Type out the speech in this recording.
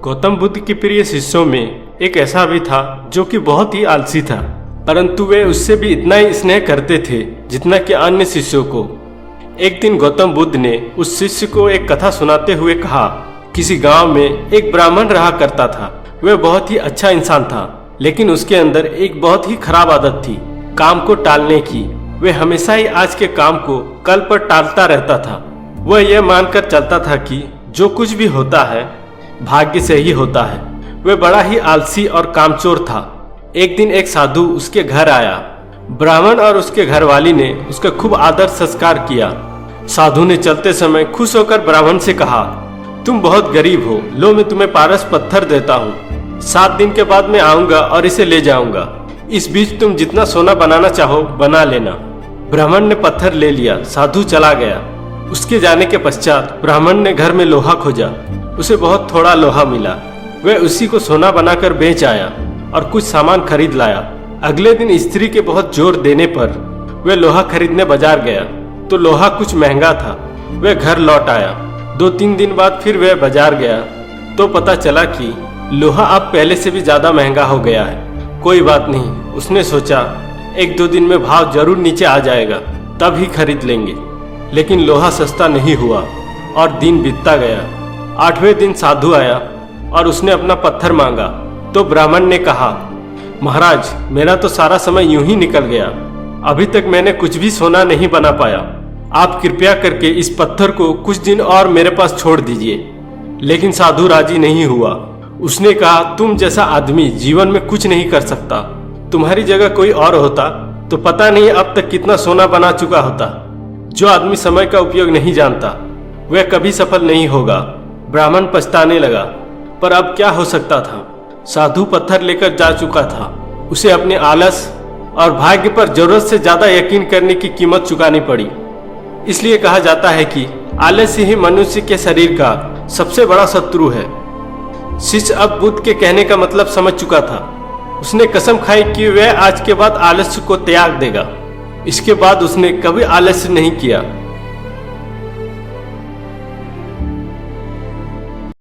गौतम बुद्ध के प्रिय शिष्यों में एक ऐसा भी था जो कि बहुत ही आलसी था, परंतु वे उससे भी इतना ही स्नेह करते थे जितना कि अन्य शिष्यों को। एक दिन गौतम बुद्ध ने उस शिष्य को एक कथा सुनाते हुए कहा, किसी गांव में एक ब्राह्मण रहा करता था। वह बहुत ही अच्छा इंसान था, लेकिन उसके अंदर एक बहुत ही खराब आदत थी, काम को टालने की। वह हमेशा ही आज के काम को कल पर टालता रहता था। वह यह मानकर चलता था कि जो कुछ भी होता है भाग्य से ही होता है। वह बड़ा ही आलसी और कामचोर था। एक दिन एक साधु उसके घर आया। ब्राह्मण और उसके घरवाली ने उसका खूब आदर संस्कार किया। साधु ने चलते समय खुश होकर ब्राह्मण से कहा, तुम बहुत गरीब हो, लो मैं तुम्हें पारस पत्थर देता हूँ। 7 दिन के बाद मैं आऊंगा और इसे ले जाऊंगा। इस बीच तुम जितना सोना बनाना चाहो बना लेना। ब्राह्मण ने पत्थर ले लिया। साधु चला गया। उसके जाने के पश्चात ब्राह्मण ने घर में लोहा खोजा। उसे बहुत थोड़ा लोहा मिला। वह उसी को सोना बनाकर बेच आया और कुछ सामान खरीद लाया। अगले दिन स्त्री के बहुत जोर देने पर वह लोहा खरीदने बाजार गया तो लोहा कुछ महंगा था। वह घर लौट आया। 2-3 दिन बाद फिर वह बाजार गया तो पता चला कि लोहा अब पहले से भी ज्यादा महंगा हो गया है। कोई बात नहीं, उसने सोचा 1-2 दिन में भाव जरूर नीचे आ जाएगा, तब ही खरीद लेंगे। लेकिन लोहा सस्ता नहीं हुआ और दिन बीतता गया। 8वें दिन साधु आया और उसने अपना पत्थर मांगा तो ब्राह्मण ने कहा, महाराज मेरा तो सारा समय यूं ही निकल गया, अभी तक मैंने कुछ भी सोना नहीं बना पाया। आप कृपया करके इस पत्थर को कुछ दिन और मेरे पास छोड़ दीजिए। लेकिन साधु राजी नहीं हुआ। उसने कहा, तुम जैसा आदमी जीवन में कुछ नहीं कर सकता। तुम्हारी जगह कोई और होता तो पता नहीं अब तक कितना सोना बना चुका होता। जो आदमी समय का उपयोग नहीं जानता वह कभी सफल नहीं होगा। ब्राह्मण पछताने लगा, पर अब क्या हो सकता था। साधु पत्थर लेकर जा चुका था। उसे अपने आलस और भाग्य पर जरूरत से ज्यादा यकीन करने की कीमत चुकानी पड़ी। इसलिए कहा जाता है कि आलस्य ही मनुष्य के शरीर का सबसे बड़ा शत्रु है। शिष्य अब बुद्ध के कहने का मतलब समझ चुका था। उसने कसम खाई कि वह आज के बाद आलस्य को त्याग देगा। इसके बाद उसने कभी आलस्य नहीं किया।